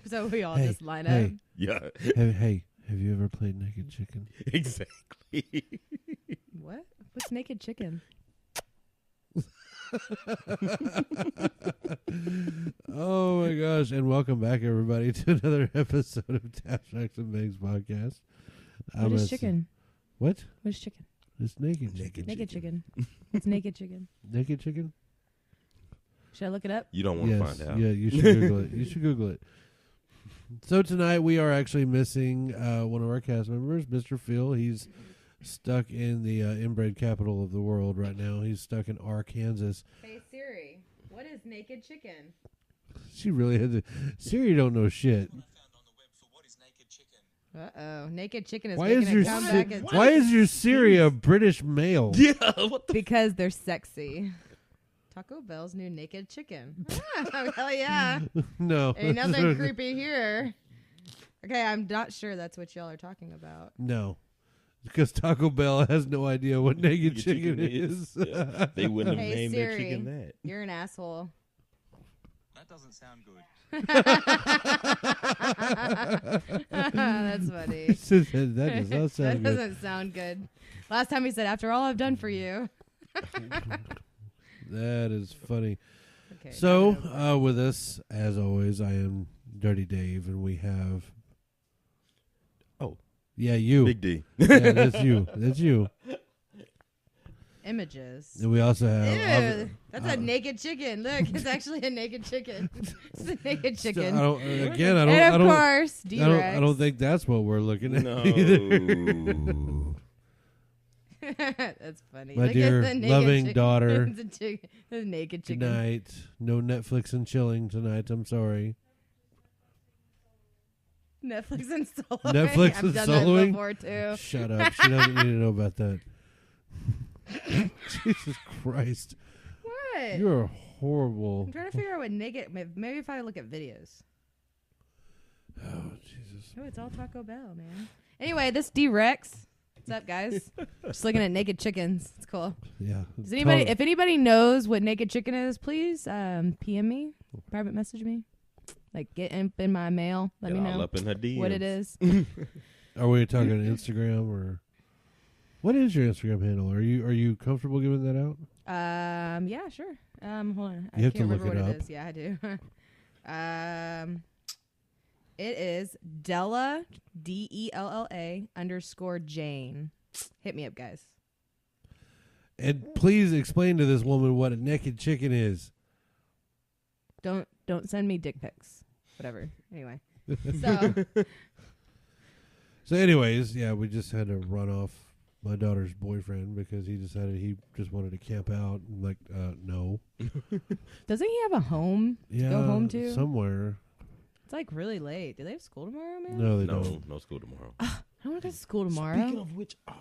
So we all just line up. Yeah. Hey, have you ever played Naked Chicken? Exactly. What? What's naked chicken? Oh my gosh! And welcome back, everybody, to another episode of Tap Tracks and Bangs podcast. What is chicken? What? What is chicken? It's naked chicken. Naked chicken. It's naked chicken. Naked chicken? Should I look it up? You don't want to find out. Yeah, you should Google it. You should Google it. So tonight we are actually missing one of our cast members, Mr. Phil. He's stuck in the inbred capital of the world right now. He's stuck in Arkansas. Hey Siri, what is naked chicken? She really had to. Siri don't know shit. Uh-oh. Naked chicken is Why making is a your comeback. Why is your Siri a British male? Yeah, what the Because they're sexy. Taco Bell's new naked chicken. Hell yeah. No. Ain't nothing creepy here. Okay, I'm not sure that's what y'all are talking about. No. Because Taco Bell has no idea what naked chicken is. Yeah, they wouldn't have Hey, named Siri, their chicken that. You're an asshole. That doesn't sound good. That's funny. That does not That sound good. doesn't sound good. Last time he said, after all I've done for you. That is funny. Okay, So, with us, as always, I am Dirty Dave, and we have... Oh. Yeah, you. Big D. Yeah, that's you. That's you. Images. And we also have... Ew, that's a naked chicken. Look, it's actually a naked chicken. It's a naked chicken. I don't And of course, D-Rex. I don't think that's what we're looking at No. either. That's funny. My Look dear at the naked loving chicken. daughter. It's a chicken. It's a naked chicken. Good night. No Netflix and chilling tonight. I'm sorry. Netflix and soloing. Netflix I've and done soloing? that before too. Shut up. She doesn't need to know about that. Jesus Christ. What? You're horrible. I'm trying to figure out what naked. Maybe if I look at videos. Oh, Jesus. Oh, it's all Taco Bell, man. Anyway, this D-Rex. What's up, guys? Just looking at naked chickens. It's cool. Yeah. Does anybody, if anybody knows what naked chicken is, please PM me, private message me. Like, get in my mail. Let me Get all know up in her DMs. what it is. Are we talking Instagram or... What is your Instagram handle? Are you comfortable giving that out? Yeah, sure. Hold on. You have to can't look remember it what up. it is. Yeah, I do. It is Della, DELLA _Jane. Hit me up, guys. And please explain to this woman what a naked chicken is. Don't send me dick pics. Whatever. Anyway. So anyways, yeah, we just had to run off my daughter's boyfriend because he decided he just wanted to camp out. I'm like, no. Doesn't he have a home to go home to? Somewhere. It's like really late. Do they have school tomorrow, man? No, they don't. No school tomorrow. I don't want to go to school tomorrow. Speaking of which, I'm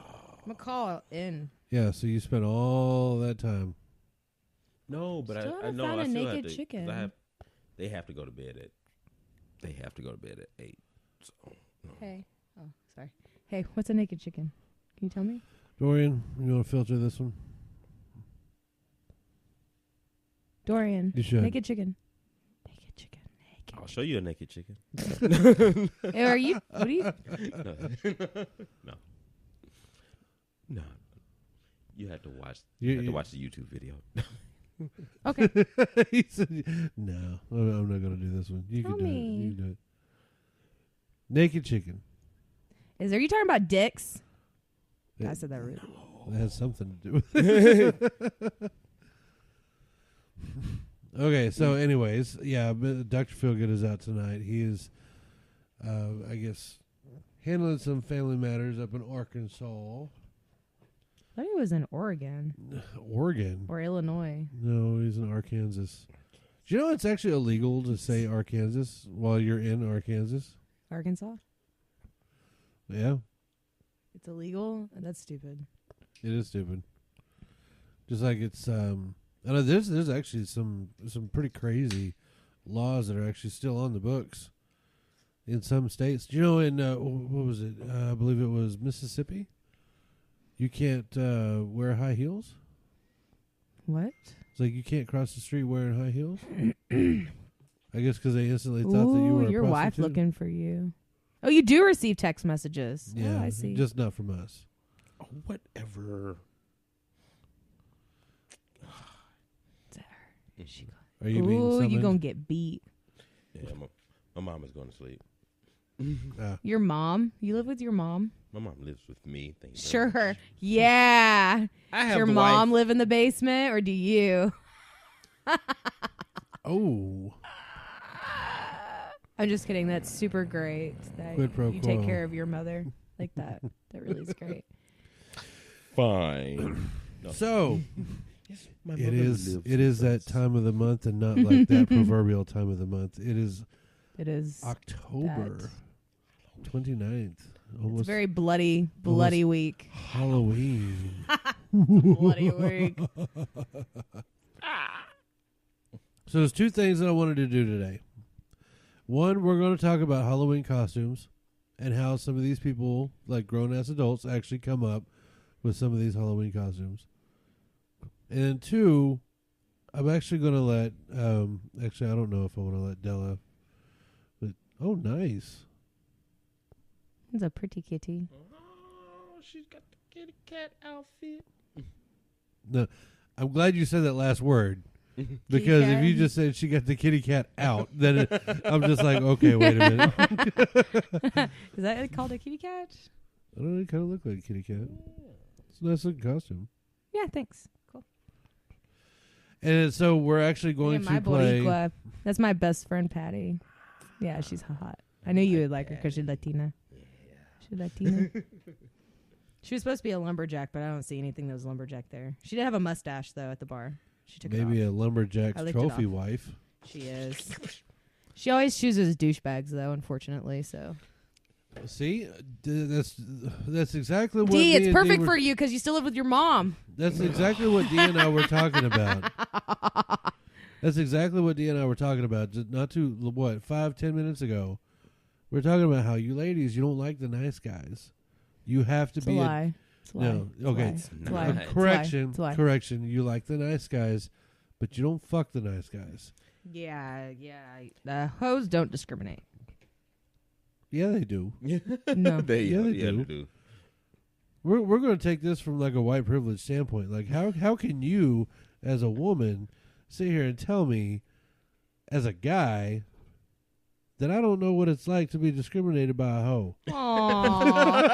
going to call in. Yeah, so you spent all that time. no, but Still I haven't know found I a still naked have to. chicken. They have to go to bed at. They have to go to bed at 8. So, no. Hey. Oh, sorry. Hey, what's a naked chicken? Can you tell me? Dorian, you want to filter this one? Dorian. You should. Naked chicken. Naked chicken. Naked. I'll show you a naked chicken. Hey, are you? What are you? No. You have to watch. You- You have you- to watch the YouTube video. Okay. He said, no, I'm not going to do this one. You Tell can do it. me. You can do it. Naked chicken. Are you talking about dicks? Yeah. I said that rude. That has something to do with it. Okay, so anyways, yeah, Dr. Feelgood is out tonight. He is, I guess, handling some family matters up in Arkansas. I thought he was in Oregon Oregon? or Illinois. No, he's in Arkansas. Do you know it's actually illegal to say Arkansas while you're in Arkansas? Arkansas? Yeah, It's illegal? That's stupid. it is stupid. Just like it's, I know there's actually some pretty crazy laws that are actually still on the books in some states. Do you know in what was it? I believe it was Mississippi. You can't wear high heels. It's What? like you can't cross the street wearing high heels. I guess because they instantly thought that you were a your wife prostitute. looking for you. Oh, you do receive text messages. Yeah, Oh, I see. just not from us. Oh, whatever. Are you being Ooh, summoned? you gonna get beat. Yeah, my mom is going to sleep. Your mom? You live with your mom? My mom lives with me. Thank you very Sure. much. Yeah. I Does have your the mom wife. live in the basement or do you? Oh, I'm just kidding. That's super great that Quid pro you take quo. care of your mother like that. That really is great. Fine. No. so Yes, my it mother is. lives It is with that us. time of the month, and not like that proverbial time of the month. It is It is. October 29th. It's Almost a very bloody week. Halloween. Bloody week. So there's two things that I wanted to do today. One, we're going to talk about Halloween costumes and how some of these people, like grown-ass adults, actually come up with some of these Halloween costumes. And then two, I'm actually going to let, actually I don't know if I want to let Della, but, oh, nice. It's a pretty kitty. Oh, she's got the kitty cat outfit. No, I'm glad you said that last word. Because if you just said she got the kitty cat out, then I'm just like, okay, wait a minute. Is that called a kitty cat? I don't know, it kind of look like a kitty cat. It's a nice looking costume. Yeah, thanks. Cool. And so we're actually going Yeah, my to play. boricua. That's my best friend, Patty. Yeah, she's hot. I knew you would like her because she's Latina. She's Latina. She was supposed to be a lumberjack, but I don't see anything that was lumberjack there. She did have a mustache, though, at the bar. She took Maybe it a off. lumberjack's I licked it trophy off. wife. She is. She always chooses douchebags, though, unfortunately, so. See, that's exactly what D, me it's and perfect were, for you because you still live with your mom. That's exactly what Dee and I were talking about. That's exactly what Dee and I were talking about. Just not too, 5-10 minutes ago. We were talking about how you ladies, you don't like the nice guys. You have to It's a be lie. It's a lie. No, okay. It's a It's lie. not. It's a lie. Correction. It's a lie. Correction. You like the nice guys, but you don't fuck the nice guys. Yeah. The hoes don't discriminate. Yeah, they do. No. Yeah, they they do. do. We're going to take this from like a white privilege standpoint. Like how can you as a woman sit here and tell me as a guy that I don't know what it's like to be discriminated by a hoe? Aww.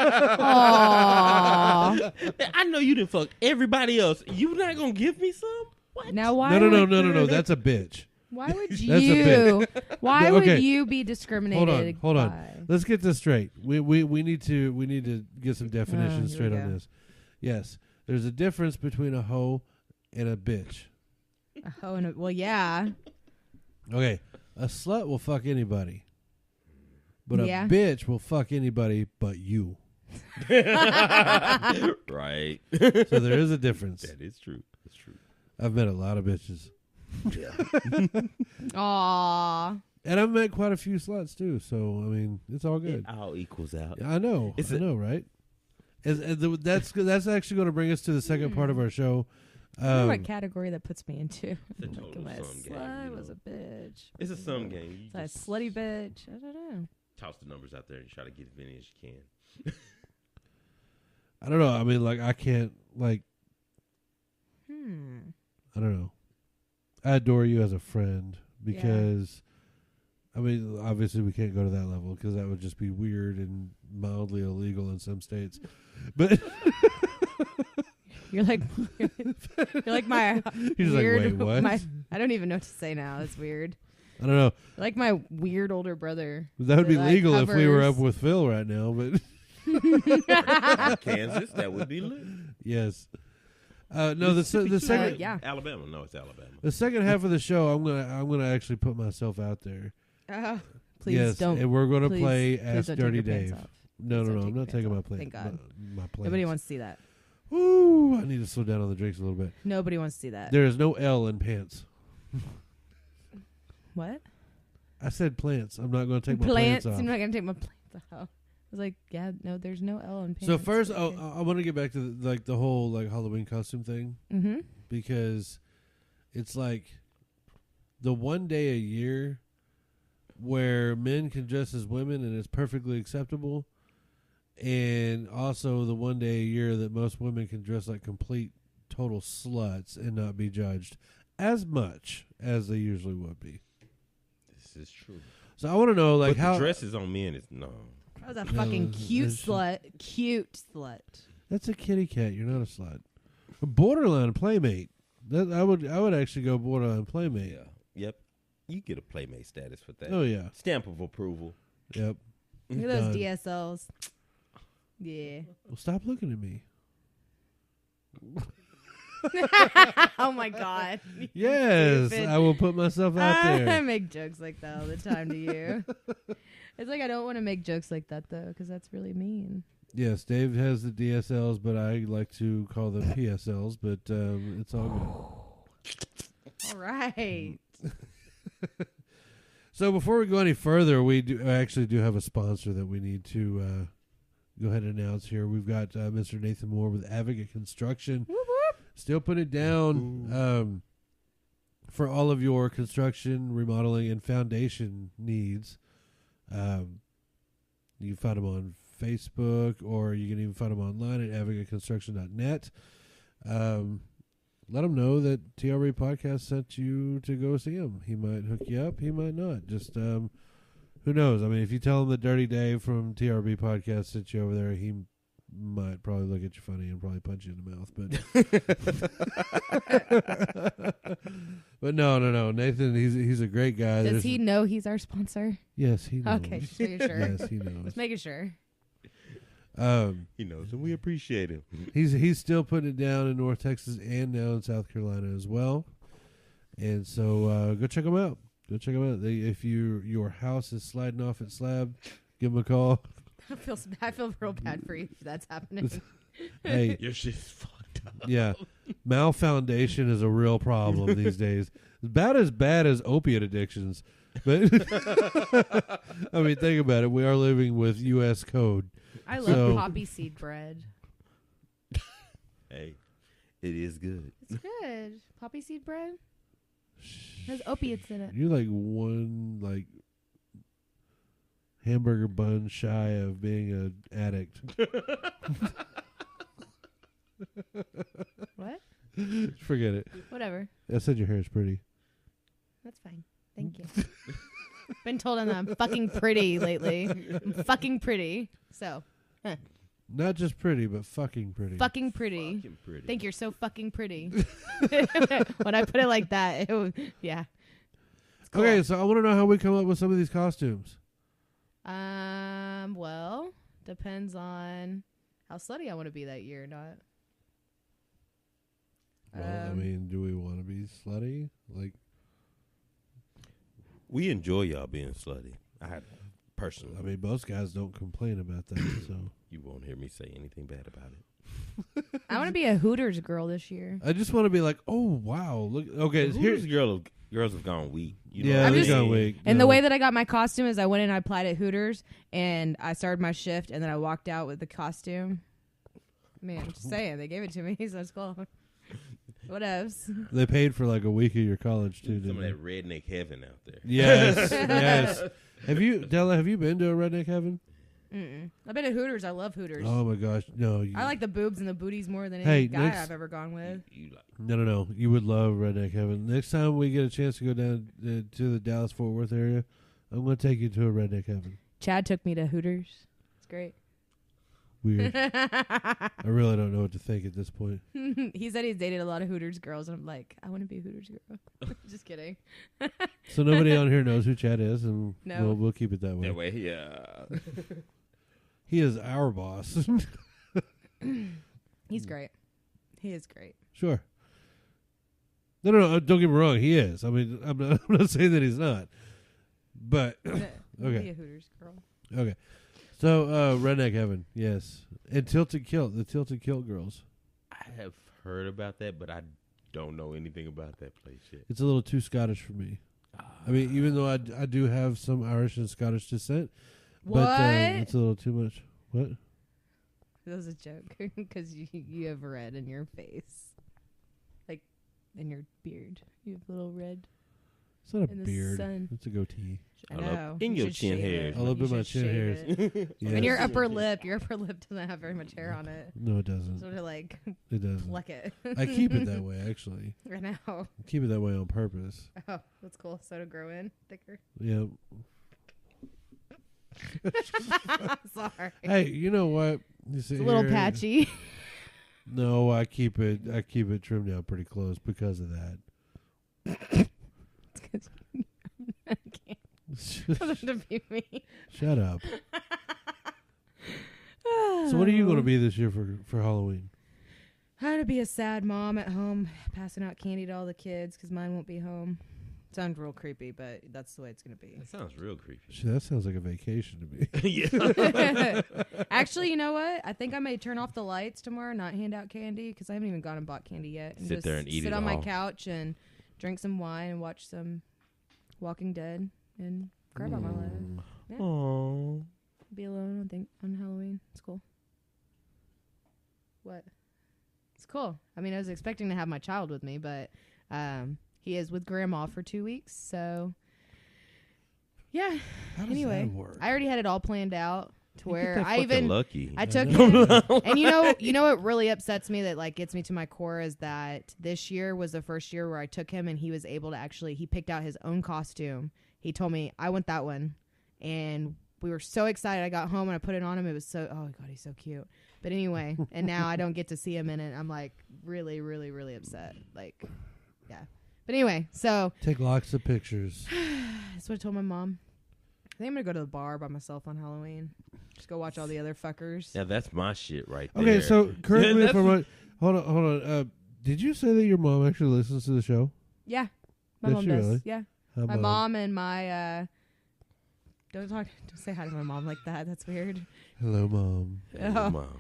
I know you didn't fuck everybody else. You not gonna give me some? What? Now why? No. That's a bitch. Why would That's a you? Why No, okay. would you be discriminated? Hold on. by? Let's get this straight. We need to get some definitions here we straight on go. this. Yes, there's a difference between a hoe and a bitch. Oh, and well, yeah. Okay, a slut will fuck anybody, but Yeah. a bitch will fuck anybody but you. Right. So there is a difference. That is true. That's true. I've met a lot of bitches, Aw. and I've met quite a few sluts too. So I mean, it's all good. It all equals out. I know. It's I know, right? That's actually going to bring us to the second part of our show. I wonder what category that puts me into. It's a Like, total am I a sum game, slut? you Was know. a bitch? It's a sum game. You Was I a just slutty bitch? I don't know. toss the numbers out there and try to get as many as you can. I don't know. I mean, like I can't like. I don't know. I adore you as a friend because, I mean, obviously we can't go to that level because that would just be weird and mildly illegal in some states. But You're like my You're just like, weird. wait, what? I don't even know what to say now. It's weird. I don't know. You're like my weird older brother. That would be like, legal if we were hovers. up with Phil right now. But Kansas, that would be lit. yes, no. The second yeah. Alabama. No, it's Alabama. the second half of the show, I'm gonna actually put myself out there. Please yes, don't. and we're gonna please- play please Ask don't Dirty take your pants Dave. off. No, Please don't I'm take not your taking my pants off. plate. Thank God. My plate. Nobody wants to see that. Ooh, I need to slow down on the drinks a little bit. Nobody wants to see that. There is no L in pants. What? I said plants. I'm not going to take my Plants? plants off. I'm not gonna take my plants off. I was like, yeah, no, there's no L in pants. So first, Okay. I want to get back to the whole like Halloween costume thing Mm-hmm. because it's like the one day a year where men can dress as women and it's perfectly acceptable, and also the one day a year that most women can dress like complete total sluts and not be judged as much as they usually would be. This is true. So I want to know, like, but how the dresses on men is no. That was a fucking cute slut. Cute slut. That's a kitty cat. You're not a slut. A borderline playmate. That I would actually go borderline playmate. Yeah. Yep. You get a playmate status for that. Oh yeah. Stamp of approval. Yep. Look at those Done. DSLs. Yeah. Well, stop looking at me. Oh my God. Yes, Stupid. I will put myself out I there. make jokes like that all the time to you. It's like I don't want to make jokes like that though, because that's really mean. Yes, Dave has the DSLs, but I like to call them PSLs. But it's all All right. good. So before we go any further, we actually do have a sponsor that we need to go ahead and announce here. We've got Mr. Nathan Moore with Advocate Construction. Whoop, whoop. Still put it down for all of your construction, remodeling, and foundation needs. You can find them on Facebook, or you can even find them online at advocateconstruction.net. Let him know that TRB Podcast sent you to go see him. He might hook you up. He might not. Just who knows? I mean, if you tell him that Dirty Dave from TRB Podcast sent you over there, he might probably look at you funny and probably punch you in the mouth. But but no. Nathan, he's a great guy. Does he know he's our sponsor? Yes, he knows. Okay, just making sure. Yes, he knows. Just making sure. He knows, and we appreciate him. He's still putting it down in North Texas and now in South Carolina as well. And so go check him out. Go check them out. If your house is sliding off its slab, give them a call. I feel real bad for you if that's happening. Hey, Your shit's fucked up. yeah, malfoundation is a real problem these days. About as bad as opiate addictions. But I mean, think about it. We are living with U.S. code. I love So- poppy seed bread. Hey, it is good. It's good. Poppy seed bread has opiates in it. You're like one hamburger bun shy of being an addict. What? Forget it. Whatever. I said your hair is pretty. That's fine. Thank you. Been told that I'm fucking pretty lately. I'm fucking pretty. So, Not just pretty, but fucking pretty. fucking pretty. Fucking pretty. Think you're so fucking pretty. When I put it like that, it was, yeah. It's cool. Okay, so I want to know how we come up with some of these costumes. Well, depends on how slutty I want to be that year or not. Well, I mean, do we want to be slutty? Like, We enjoy y'all being slutty. Personally. I mean, most guys don't complain about that. So You won't hear me say anything bad about it. I want to be a Hooters girl this year. I just want to be like, oh wow, look. Okay, Here's here's girls have gone weak. You know yeah, what I I'm they just- got mean? weak. And No. the way that I got my costume is I went and I applied at Hooters and I started my shift and then I walked out with the costume. Man, I'm just saying, they gave it to me, so it's cool. Whatevs. They paid for like a week of your college too, Some didn't of they? that redneck heaven out there. Yes, yes. Have you, Della? Have you been to a redneck heaven? Mm-mm. I've been at Hooters. I love Hooters. Oh my gosh, no. You, I like the boobs and the booties more than Hey, any guy next- I've ever gone with. You like no. You would love redneck heaven. Next time we get a chance to go down to the Dallas Fort Worth area, I'm going to take you to a redneck heaven. Chad took me to Hooters. It's great. Weird. I really don't know what to think at this point. He said he's dated a lot of Hooters girls, and I'm like, I want to be a Hooters girl. Just kidding. So nobody on here knows who Chad is, and No. we'll keep it that way. that way, yeah. He is our boss. He's great. He is great. Sure. No. Don't get me wrong. He is. I mean, I'm not saying that he's not. But Be okay. a Hooters girl. Okay. So redneck heaven, yes, and tilted kilt, the tilted kilt girls. I have heard about that, but I don't know anything about that place yet. It's a little too Scottish for me. I mean, even though I do have some Irish and Scottish descent, What? but it's a little too much. What? That was a joke because you have red in your face, like in your beard. You have little red. It's not a in the beard. sun. It's a goatee. I I know. love- in You your should chin shave hairs. it. I love You my should chin shave hairs. it. Yeah. And your upper lip doesn't have very much hair on it. No, it doesn't. Sort of like It doesn't. pluck it. I keep it that way, actually. I know. I keep it that way on purpose. Oh, that's cool. So to grow in thicker. Yeah. Sorry. Hey, you know what? You It's sit a little here- patchy. No, I keep it trimmed down pretty close because of that. It's 'cause I can't. Doesn't be me. Shut up. So what are you going to be this year for Halloween? How to be a sad mom at home, passing out candy to all the kids because mine won't be home. Sounds real creepy, but that's the way it's going to be. That sounds real creepy. Shit, that sounds like a vacation to me. Yeah. Actually, you know what? I think I may turn off the lights tomorrow, not hand out candy because I haven't even gone and bought candy yet. And Sit just there and eat sit it on my all. couch and drink some wine and watch some Walking Dead and cry about my life. Aww. Be alone on Halloween. It's cool. What? It's cool. I mean, I was expecting to have my child with me, but he is with grandma for 2 weeks. So, yeah. How does Anyway, that work? I already had it all planned out to You get where that I fucking even lucky. I took know. him, and you know what really upsets me that like gets me to my core is that this year was the first year where I took him and he was able to he picked out his own costume. He told me I want that one, and we were so excited. I got home and I put it on him. It was so oh god, he's so cute. But anyway, and now I don't get to see him in it. I'm like really, really, really upset. Like, yeah. But anyway, so Take lots of pictures. that's what I told my mom. I think I'm gonna go to the bar by myself on Halloween. Just go watch all the other fuckers. Yeah, that's my shit right there. Okay, so correct Yeah, me if that's- I'm right. Hold on. Did you say that your mom actually listens to the show? Yeah, my Does mom she does. really? Yeah, How my about- mom and my don't say hi to my mom like that. That's weird. Hello, Mom. Hey, Oh. Mom.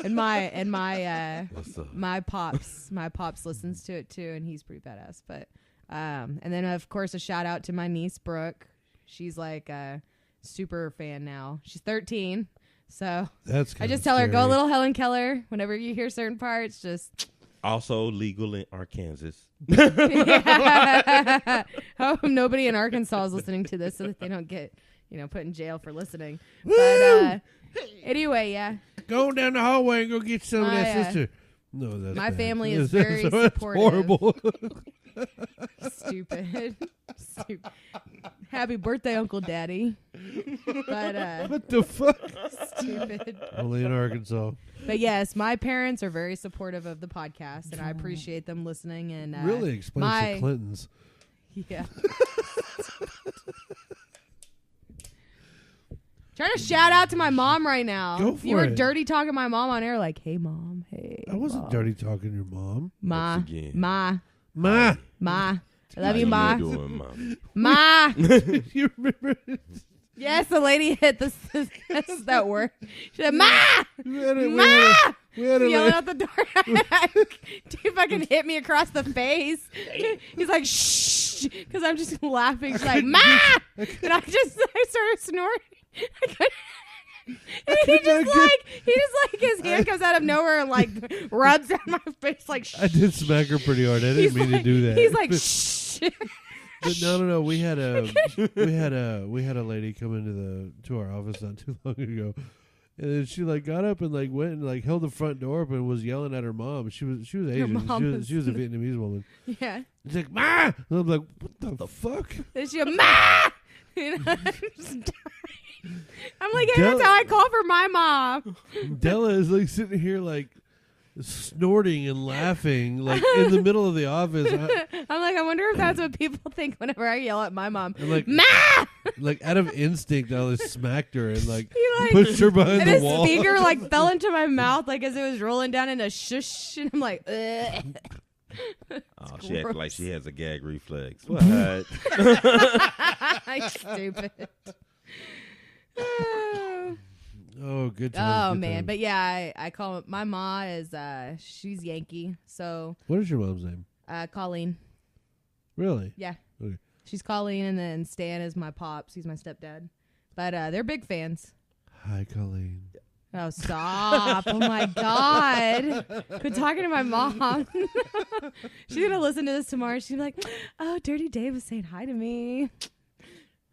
And my What's up? my pops listens to it too, and he's pretty badass. But and then of course a shout out to my niece Brooke. She's like a super fan now. She's 13, so That's I kinda just tell her go scary. little Helen Keller whenever you hear certain parts. Just Also legal in Arkansas. yeah. Hope nobody in Arkansas is listening to this so that they don't get put in jail for listening. But anyway, yeah. Go down the hallway and go get some of My, that sister. No, that's my bad. family is That's- very that's supportive. horrible. Stupid. Happy birthday, Uncle Daddy. But What the fuck? stupid. Only in Arkansas. But yes, my parents are very supportive of the podcast, and I appreciate them listening. And Really explains my- the Clintons. yeah. Trying to shout out to my mom right now. Go for you were it. dirty talking my mom on air, like, "Hey, mom. Hey." I wasn't Mom. dirty talking to your mom. Ma, Once again. ma, Ma. ma. I love How you, ma. doing, Mom? Ma. You remember? Yes, the lady hit that word. She said, "Ma, We had a- ma." we had a- Yelling out the door. Dude fucking hit me across the face. He's like, "Shh," because I'm just laughing. She's like, "Ma," and I started snorting. And he just like his hand comes out of nowhere and like rubs on my face like. Shh. I did smack her pretty hard. I didn't mean to do that. He's like, "Shh." But no. We had a lady come into our office not too long ago, and then she like got up and like went and like held the front door open and was yelling at her mom. She was Asian. mom She was a Vietnamese woman. Yeah. She's like, "Ma!" And I'm like, "What the fuck?" Then she goes, "Ma!" And I'm just dying. I'm like, hey, Della- that's how I call for my mom. Della is like sitting here like snorting and laughing like in the middle of the office. I'm like, I wonder if that's what people think whenever I yell at my mom. I'm like, Ma! like out of instinct, I like smacked her and like He, like, pushed her behind and the his wall. speaker like fell into my mouth like as it was rolling down in a shush, and I'm like, ugh. Oh, she acts like gross. she has a gag reflex. What? Stupid. Oh, good Oh times. good man, times. but yeah, I call my ma is she's Yankee, so What is your mom's name? Colleen. Really? Yeah. Okay. She's Colleen, and then Stan is my pops. He's my stepdad. But they're big fans. Hi, Colleen. Oh, stop. Oh, my God. Quit talking to my mom. She's going to listen to this tomorrow. She's going to be like, oh, Dirty Dave was saying hi to me.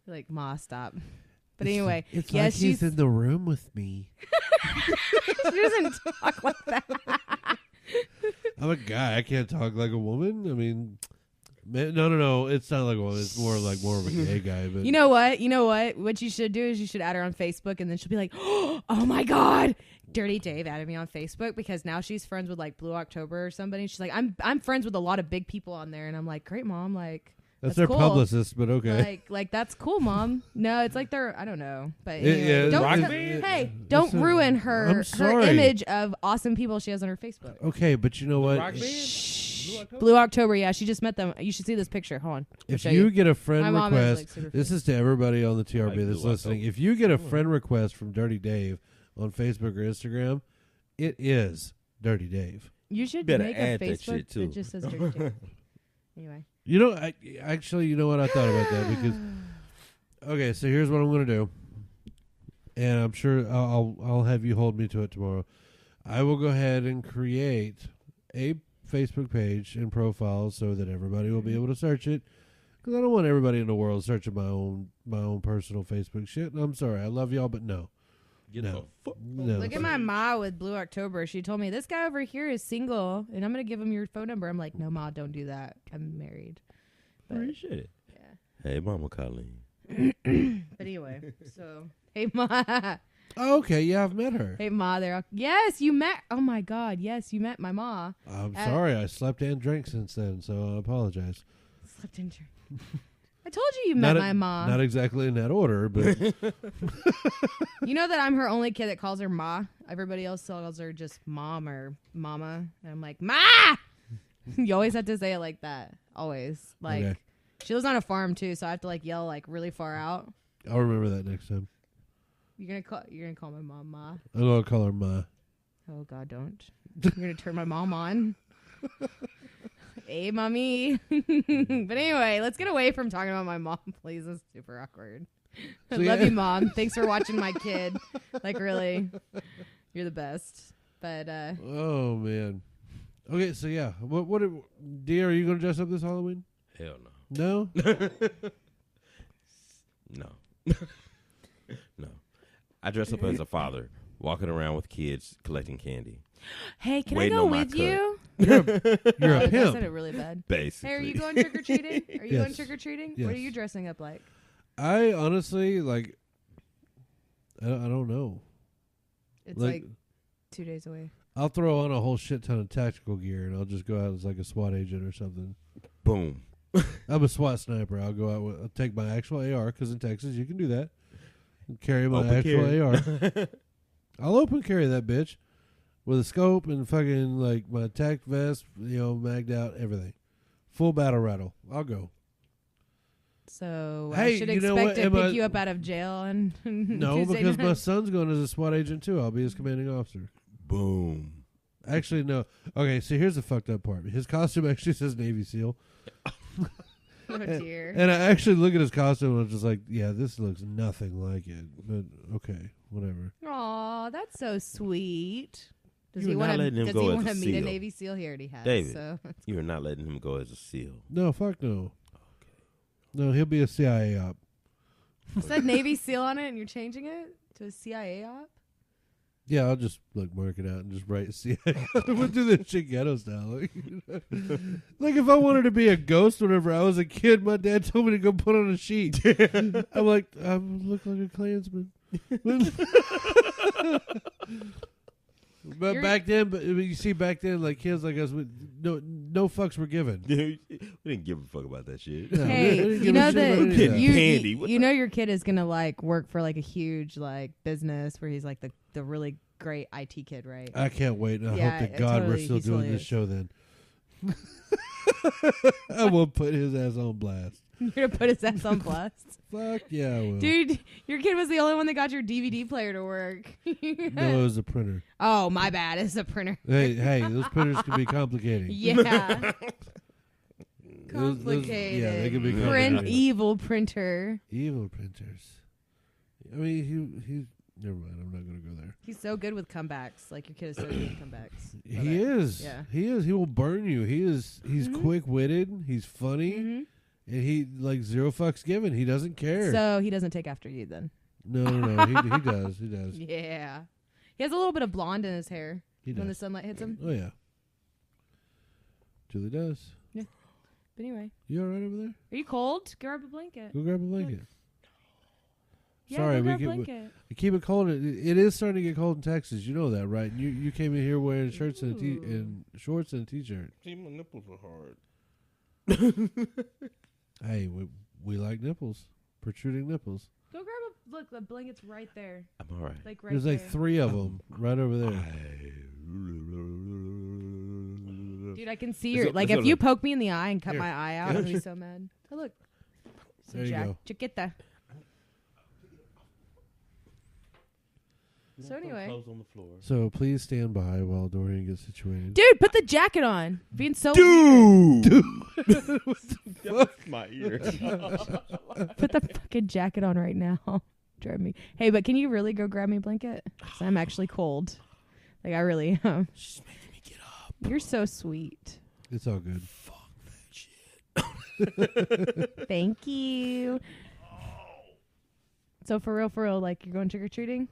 Like, Ma, stop. But anyway. It's yes, like he's in the room with me. She doesn't talk like that. I'm a guy. I can't talk like a woman. I mean, no. It's not like a woman. It's more of a gay guy. But You know what? What you should do is you should add her on Facebook, and then she'll be like, oh, my God. Dirty Dave added me on Facebook because now she's friends with like Blue October or somebody. She's like, I'm friends with a lot of big people on there. And I'm like, great, Mom. Like, that's their cool. publicist, but okay. Like that's cool, Mom. No, it's like they're, I don't know. But Yeah, anyway, don't ruin her image of awesome people she has on her Facebook. Okay, but you know what? Blue October, yeah, she just met them. You should see this picture. Hold on. If you get a friend My mom is, request, like, this is to everybody on the TRB Like that's Blue listening. October. If you get a friend request from Dirty Dave on Facebook or Instagram, it is Dirty Dave. You should Better make a add that Facebook shit, too. that just says Dirty Dave. Anyway. You know, you know what I thought about that because. Okay, so here's what I'm going to do, and I'm sure I'll have you hold me to it tomorrow. I will go ahead and create a Facebook page and profile so that everybody will be able to search it. Because I don't want everybody in the world searching my own personal Facebook shit. And I'm sorry, I love y'all, but no. No. Look at my ma with Blue October. She told me this guy over here is single, and I'm gonna give him your phone number. I'm like, no, Ma, don't do that. I'm married. But, Appreciate it. yeah. Hey, Mama Colleen. But anyway, so hey, Ma. Oh, okay, yeah, I've met her. Hey, Ma. Yes, you met. Oh my God. Yes, you met my Ma. I'm sorry, I slept and drank since then, so I apologize. Slept in. I told you met my Ma. Not exactly in that order, but You know that I'm her only kid that calls her Ma. Everybody else calls her just Mom or Mama. And I'm like, Ma! You always have to say it like that. Always. Like, Okay. She lives on a farm too, so I have to like yell like really far out. I'll remember that next time. You're gonna call my mom Ma. I'm going to call her Ma. Oh God, don't. You're gonna turn my mom on. Hey, mommy. But anyway, let's get away from talking about my mom, please. It's super awkward. I love you, Mom. Thanks for watching my kid. Like, really, you're the best. But Oh, man. Okay, so yeah. What dear, are you going to dress up this Halloween? Hell no. No? No. No. I dress up as a father, walking around with kids, collecting candy. hey, can Waiting I go on my with cut. you? You're Oh, a I pimp. said it really bad. Basically. Hey, are you going trick or treating? Are you going Yes. trick or treating? Yes. What are you dressing up like? I honestly, like, I don't know. It's like 2 days away. I'll throw on a whole shit ton of tactical gear, and I'll just go out as like a SWAT agent or something. Boom. I'm a SWAT sniper. I'll go out I'll take my actual AR, because in Texas you can do that. And carry my Open actual carry. AR. I'll open carry that bitch with a scope and fucking like my tac vest, magged out, everything. Full battle rattle. I'll go. So Hey, I should you know expect what, to Emma- pick you up out of jail and No, Tuesday because my night. son's going as a SWAT agent too. I'll be his commanding officer. Boom. Actually, no. Okay, so here's the fucked up part. His costume actually says Navy SEAL. Oh dear. And I actually look at his costume and I'm just like, yeah, this looks nothing like it. But okay, whatever. Aw, that's so sweet. Does You he are not want to? letting him Does go he as want a to meet a SEAL. Navy SEAL? He already has. David. So You are not letting him go as a SEAL. No, fuck no. No, he'll be a CIA op. it said Navy SEAL on it, and you're changing it to a CIA op. Yeah, I'll just mark it out and just write CIA. We'll do this shit ghetto style. Like if I wanted to be a ghost whenever I was a kid, my dad told me to go put on a sheet. I'm like, I look like a Klansman. But back then, you see, back then, like kids like us, no fucks were given. We didn't give a fuck about that shit. No, we Hey, didn't you give a know shit about that any of that. Candy. you know your kid is gonna like work for like a huge like business where he's like the really great IT kid, right? I can't wait. And I Yeah, hope to it God totally- we're still he doing totally this is. show then. I will put his ass on blast. You're gonna put his ass on blast, Fuck yeah, I will. dude. Your kid was the only one that got your DVD player to work. No, it was a printer. Oh, my bad. It's a printer. Hey, those printers can be complicated. Yeah. Those- Complicated. yeah, they can be Print complicated. evil printer. Evil printers. I mean, Never mind. I'm not going to go there. He's so good with comebacks. Like your kid is so good with comebacks. He is. Yeah. He is. He will burn you. He's quick-witted. He's funny. Mm-hmm. And he, like, zero fucks given. He doesn't care. So he doesn't take after you then. No. He does. He does. Yeah. He has a little bit of blonde in his hair He does. when the sunlight hits him. Oh, yeah. Julie does. But anyway. You all right over there? Are you cold? Grab a blanket. Go grab a blanket. Yeah, Sorry, go grab a we blanket. keep it cold. It is starting to get cold in Texas. You know that, right? And you came in here wearing shirts and shorts and a t-shirt. See, my nipples are hard. Hey, we like nipples, protruding nipples. Go grab look, the blanket's right there. I'm all right. Like right There's there. like 3 of them right over there. Dude, I can see It's your a- like it's if a- you poke me in the eye and cut Here. my eye out, I'd be so mad. Oh look. There you go. Chiquita. So anyway. Clothes on the floor. So please stand by while Dorian gets situated. Dude, put the jacket on. Being so Dude! That's my ear. Put the fucking jacket on right now. Drive me. Hey, but can you really go grab me a blanket? 'Cause I'm actually cold. Like I really am. She's making me get up. You're so sweet. It's all good. Fuck that shit. Thank you. So for real, like you're going trick or treating?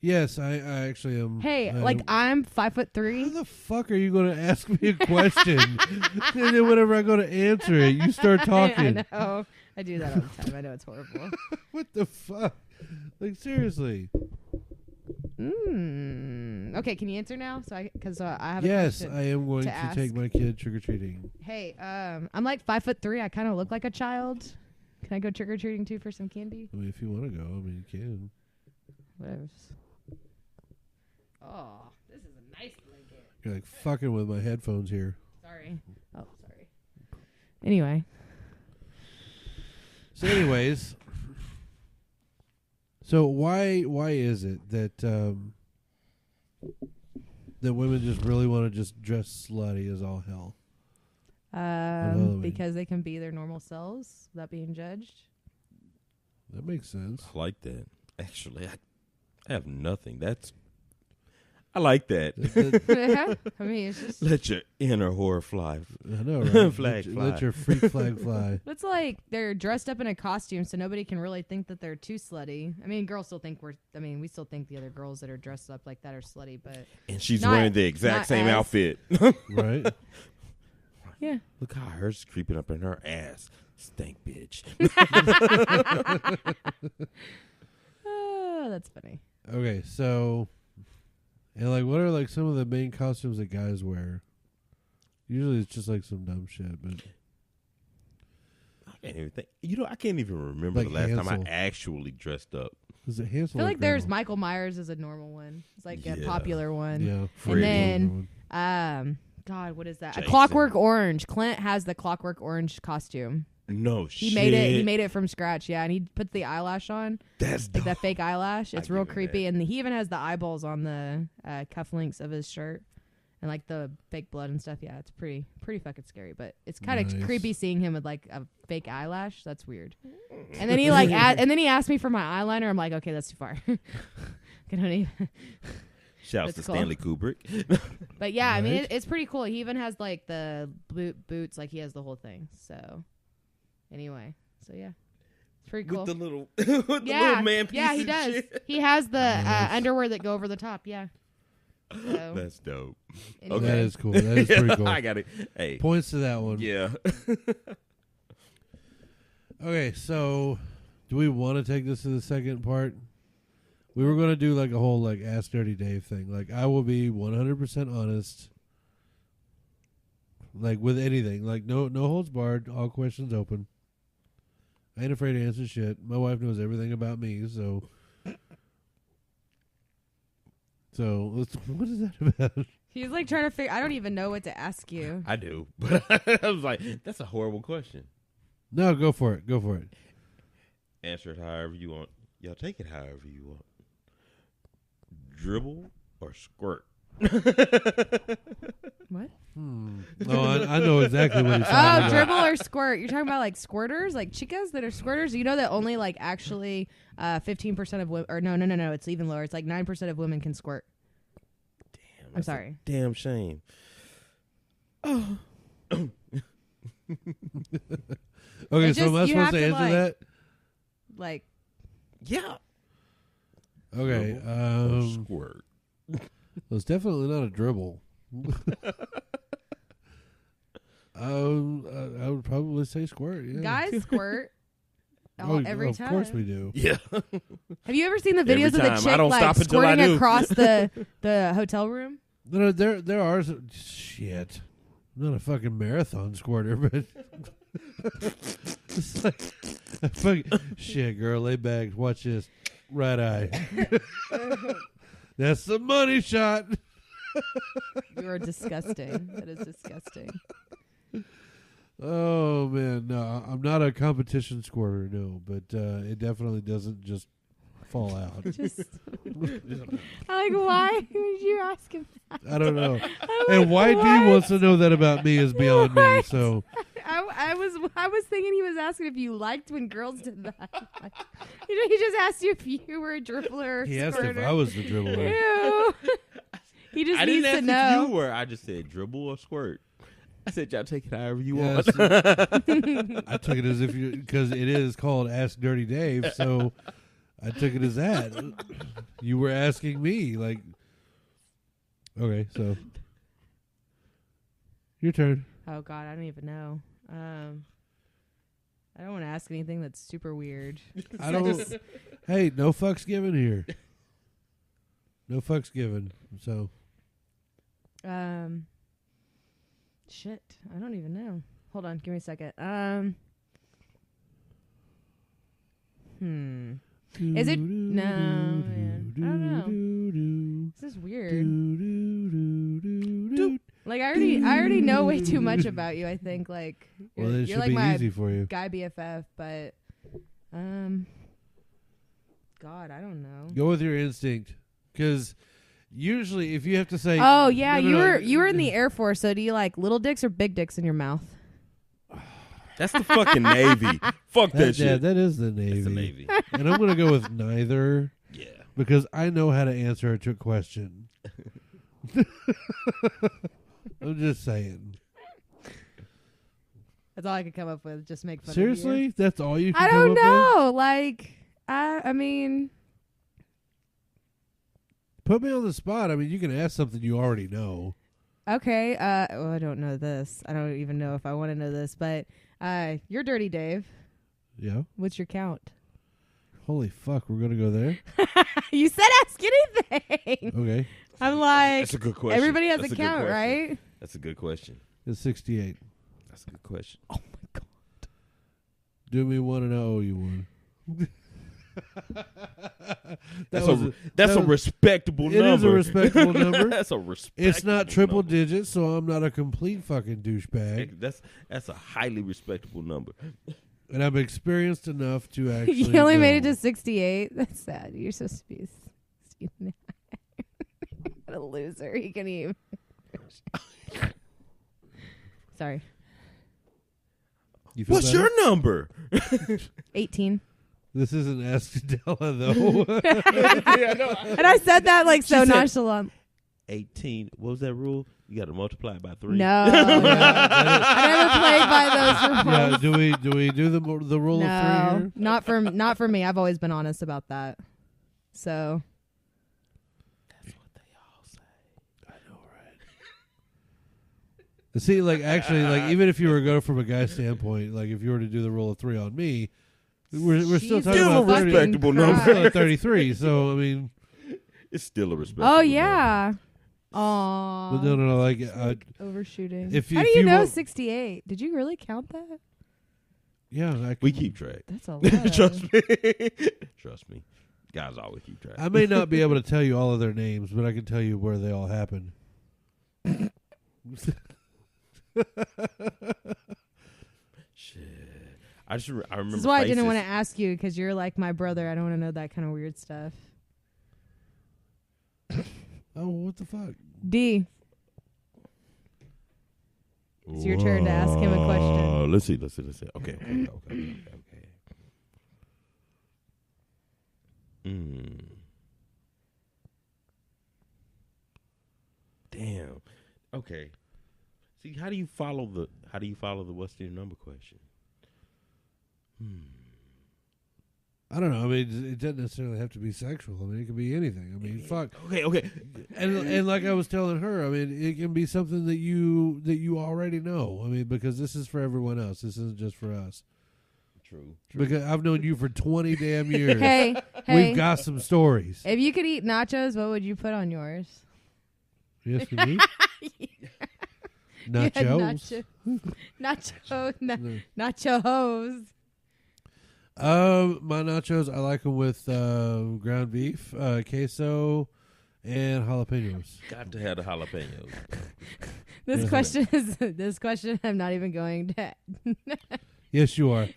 Yes, I actually am. Hey, like I'm 5'3". How the fuck are you going to ask me a question? And then whenever I go to answer it, you start talking. I know. I do that all the time. I know it's horrible. What the fuck? Like, seriously. Okay, can you answer now? So because I have a Yes, question. I am going to to take ask. my kid trick-or-treating. Hey, I'm like 5'3". I kind of look like a child. Can I go trick or treating too for some candy? I mean, if you want to go, I mean, you can. Whatever. Oh, this is a nice blanket. You're like fucking with my headphones here. Sorry. Oh, sorry. Anyway. So, anyways, so why is it that that women just really want to just dress slutty as all hell? Halloween. Because they can be their normal selves without being judged. That makes sense. I like that. Actually, I have nothing. I like that. I mean, it's just. Let your inner whore fly. I know, right? Flag fly. Let your freak flag fly. It's like they're dressed up in a costume, so nobody can really think that they're too slutty. I mean, girls still think we still think the other girls that are dressed up like that are slutty, but And she's Not- wearing the exact not same as- outfit. Right? yeah. Look how hers creeping up in her ass. Stank bitch. Oh, that's funny. Okay, so, and like, what are like some of the main costumes that guys wear? Usually, it's just like some dumb shit, but I can't even think. I can't even remember Like the last time Hansel. I actually dressed up. is it I Hansel? feel or like there's Gretel? Michael Myers as a normal one. It's like a Yeah. popular one. Yeah, And Freddy. then, God, what is that? A Jason. Clockwork Orange. Clint has the Clockwork Orange costume. No He shit. made it. He made it from scratch. Yeah, and he put the eyelash on, That's like that dope. fake eyelash. It's I real give him creepy, and he even has the eyeballs on the cufflinks of his shirt, and like the fake blood and stuff. Yeah, it's pretty fucking scary. But it's kind of Nice. creepy seeing him with like a fake eyelash. That's weird. And then he like and then he asked me for my eyeliner. I'm like, okay, that's too far. I don't even. Shouts to That's cool. Stanley Kubrick. But yeah, I mean, Right. it's pretty cool. He even has like the boots, like he has the whole thing. So, anyway, so yeah, it's pretty cool. With the little, with the yeah, little man piece yeah, he and does. shit. He has the Nice. underwear that go over the top. Yeah. So, That's dope. anyway. That is cool. That is pretty cool. I got it. Hey. Points to that one. Yeah. Okay, so do we want to take this to the second part? We were going to do like a whole like Ask Dirty Dave thing. Like I will be 100% honest. Like with anything, like no holds barred, all questions open. I ain't afraid to answer shit. My wife knows everything about me, so let's. What is that about? He's like trying to figure. I don't even know what to ask you. I do. But I was like, that's a horrible question. No, go for it. Go for it. Answer it however you want. Y'all take it however you want. Dribble or squirt? What? Oh, I know exactly exactly what he's Oh, talking about. dribble or squirt. You're talking about like squirters, like chicas that are squirters. You know that only like actually 15% of women, or no, it's even lower. It's like 9% of women can squirt. Damn, I'm sorry. Damn shame. Oh. Okay, It so am I just- you supposed have to to, answer like- that? Like, Yeah. Okay. Squirt. Well, it's definitely not a dribble. I would probably say squirt. Yeah. guys squirt every of time. course we do. Yeah. Have you ever seen the Every videos of the time. I chick don't like stop until I squirting do. across the hotel room? No, there are some, shit. I'm not a fucking marathon squirter, but it's like shit, girl. Lay back. Watch this. Right eye. That's the money shot. You are disgusting. That is disgusting. Oh man, no, I'm not a competition squirter, no, but it definitely doesn't just fall out. Just like, why would you ask him that? I don't know. I'm And why like, D what? wants to know that about me is beyond me. What? So I was thinking he was asking if you liked when girls did that. Like, he just asked you if you were a dribbler. Or he asked if squirter. I was the dribbler. Ew. He just I needs didn't to ask know. if you were. I just said dribble or squirt. I said y'all take it however you Yeah, want. so- I took it as if you, because it is called Ask Dirty Dave, so I took it as that. You were asking me, like, okay, so your turn. Oh God, I don't even know. I don't want to ask anything that's super weird. I don't. Hey, no fucks given here. No fucks given. So Shit, I don't even know. Hold on, give me a second. Is it? No, yeah. I don't know. This is weird. Like I already know way too much about you. I think like Well, it you're should like be my easy for you. guy BFF, but God, I don't know. Go with your instinct, because usually if you have to say, Oh yeah, No, you were in the Air Force. So do you like little dicks or big dicks in your mouth? That's the fucking Navy. Fuck that yeah, shit. that is the Navy. That's the Navy. And I'm gonna go with neither. Yeah. Because I know how to answer a trick question. I'm just saying. That's all I could come up with. Just make fun of Seriously? you. That's all you can I come don't up with? know. Like I mean, Put me on the spot. I mean, you can ask something you already know. okay. Well, I don't know this. I don't even know if I want to know this. But you're Dirty Dave. Yeah. What's your count? Holy fuck, we're gonna go there? You said ask anything. Okay. I'm like, That's a good question. everybody has That's a good count, question. right? That's a good question. It's 68. That's a good question. Oh my God. Do me one and I owe you one. That's was a that's a was- respectable It number. is a respectable number. That's a respectable. It's not triple number. digits, so I'm not a complete fucking douchebag. That's a highly respectable number. And I'm experienced enough to actually. You only made it know. to 68. That's sad. You're supposed to be what a loser. You can even. Sorry. You feel What's better? your number? 18. This isn't Ask Della though. And I said that like so She said- nonchalant. 18. What was that rule? You got to multiply it by 3. No. I never played by those rules. Yeah, do we do the rule of 3 No, here? not for me. I've always been honest about that. So That's what they all say. I know, right? See, like actually, like even if you were to go from a guy's standpoint, like if you were to do the rule of 3 on me, we're still Jesus talking Still about a 30, respectable Christ. number. still at 33. So I mean, It's still a respectable oh number. yeah. Aw. but no, like Overshooting. If you- How do if you you know wa- 68? Did you really count that? yeah, We keep track. That's a lot. Trust me. Trust me. Guys always keep track. I may not be able to tell you all of their names, but I can tell you where they all happened. Shit. I remember. This is why I didn't faces. want to ask you because you're like my brother. I don't want to know that kind of weird stuff. Oh, what the fuck? D. It's your turn to ask him a question. Let's see. Okay. Damn. Okay. See, how do you follow the what's your number question? I don't know. I mean, it doesn't necessarily have to be sexual. I mean, it could be anything. I mean, fuck. Okay. And like I was telling her, I mean, it can be something that you already know. I mean, because this is for everyone else. This isn't just for us. True. Because I've known you for 20 damn years. Hey, We've got some stories. if you could eat nachos, what would you put on yours? Yes, for me. You had Nachos. Nachos. My nachos, I like them with ground beef, queso, and jalapenos. Got to have the jalapenos. This Yes, question I'm not even going to. Yes, you are.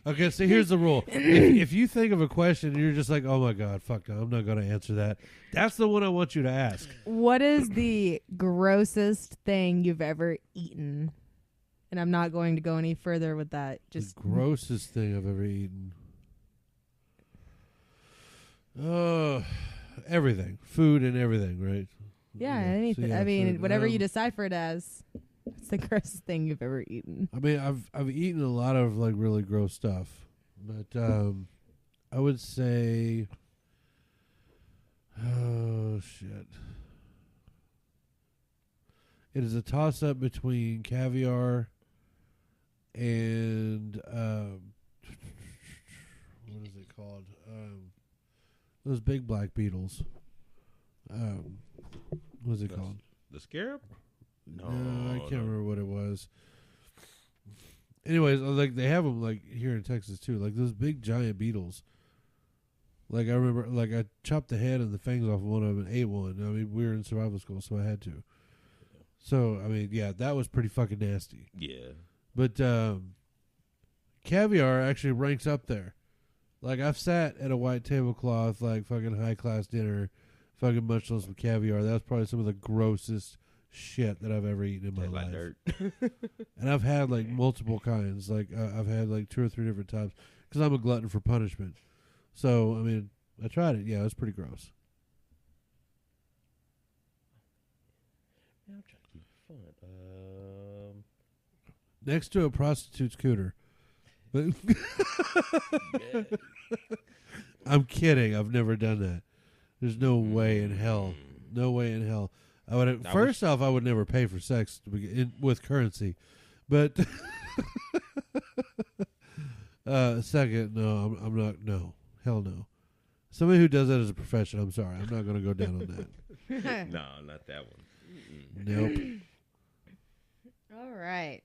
Okay, so here's the rule. If you think of a question and you're just like, oh my God, fuck no, I'm not going to answer that. That's the one I want you to ask. What is the grossest thing you've ever eaten? And I'm not going to go any further with that. Just the grossest thing I've ever eaten. Everything. Food and everything, right? yeah, anything. So yeah, I mean, food. whatever you decipher it as. What's the grossest thing you've ever eaten? I mean, I've eaten a lot of like really gross stuff, but I would say, oh shit, it is a toss up between caviar and what is it called? Those big black beetles. What is it called? The scarab? No, I can't remember what it was. Anyways, like they have them like here in Texas too, like those big giant beetles. Like I remember, like I chopped the head and the fangs off of one of them and ate one. I mean, we were in survival school, so I had to. So I mean, yeah, that was pretty fucking nasty. Yeah, but caviar actually ranks up there. Like I've sat at a white tablecloth, like fucking high class dinner, fucking munchless with caviar. That was probably some of the grossest shit that I've ever eaten in my life. like dirt. And I've had like multiple kinds. Like I've had like 2 or 3 different types because I'm a glutton for punishment. So I mean, I tried it. Yeah, it was pretty gross. Yeah, I'm trying to keep it fun. Next to a prostitute's cooter. But I'm kidding. I've never done that. There's no way in hell. No way in hell. I would. First off, I would never pay for sex with currency, but second, no, I'm not. No, hell no. Somebody who does that as a profession, I'm sorry, I'm not going to go down on that. No, not that one. Nope. All right.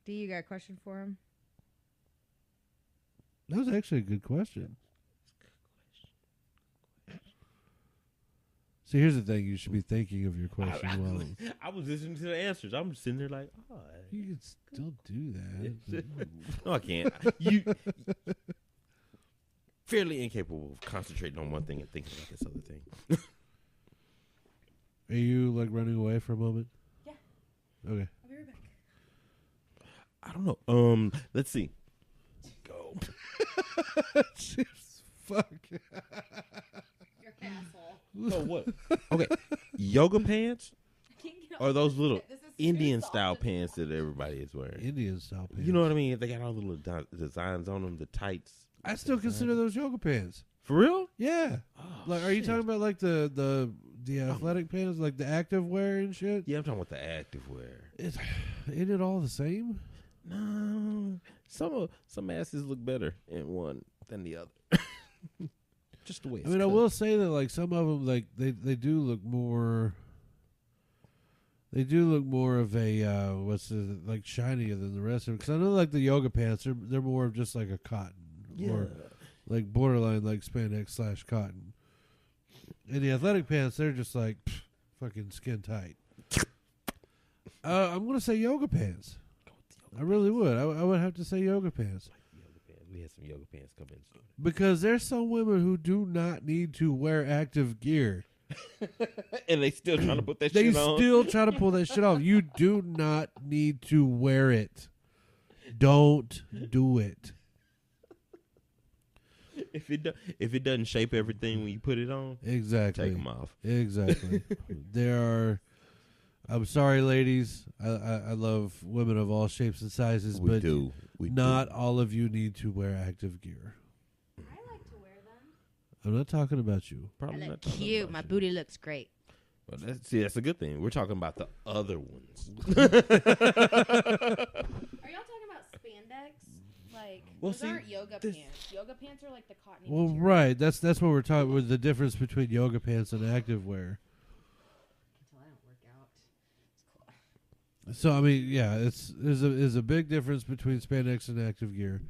D, you got a question for him? That was actually a good question. So here's the thing: you should be thinking of your question. I was listening to the answers. I'm just sitting there like, oh, You can still do that. no, I can't. You fairly incapable of concentrating on one thing and thinking about this other thing. Are you like running away for a moment? Yeah. Okay. I'll be right back. I don't know. Let's see. Go. Fuck. You're an asshole. So what? Okay, yoga pants or those little Indian style pants that everybody is wearing. Indian style pants. You know what I mean? They got all the little designs on them, the tights. I still consider those yoga pants. For real? Yeah. Oh, Like, are you shit. talking about like the athletic pants, like the active wear and shit? Yeah, I'm talking about the active wear. Isn't it all the same? No, some asses look better in one than the other. Just the way. I mean, I will say that like some of them, like they do look more. They do look more of a like shinier than the rest of it. Because I know like the yoga pants, they're more of just like a cotton or like borderline like spandex / cotton. And the athletic pants, they're just like fucking skin tight. I'm gonna say yoga pants. I really would. I would have to say yoga pants. We had some yoga pants come in. Because there's some women who do not need to wear active gear. And they still trying to put that They shit on. still try to pull that shit off. You do not need to wear it. Don't do it. If it doesn't shape everything when you put it on, Exactly. take them off. Exactly. I'm sorry, ladies. I love women of all shapes and sizes, We but do. not all of you need to wear active gear. I like to wear them. I'm not talking about you. Probably I not look talking cute. about My you. booty looks great. But that's a good thing. We're talking about the other ones. Are y'all talking about spandex? Like, Well, those see, aren't yoga pants. Yoga pants are like the cotton. Well, right. That's what we're talking about. The difference between yoga pants and active wear. Until I don't work out. It's cool. So I mean, yeah, there's a big difference between spandex and active gear.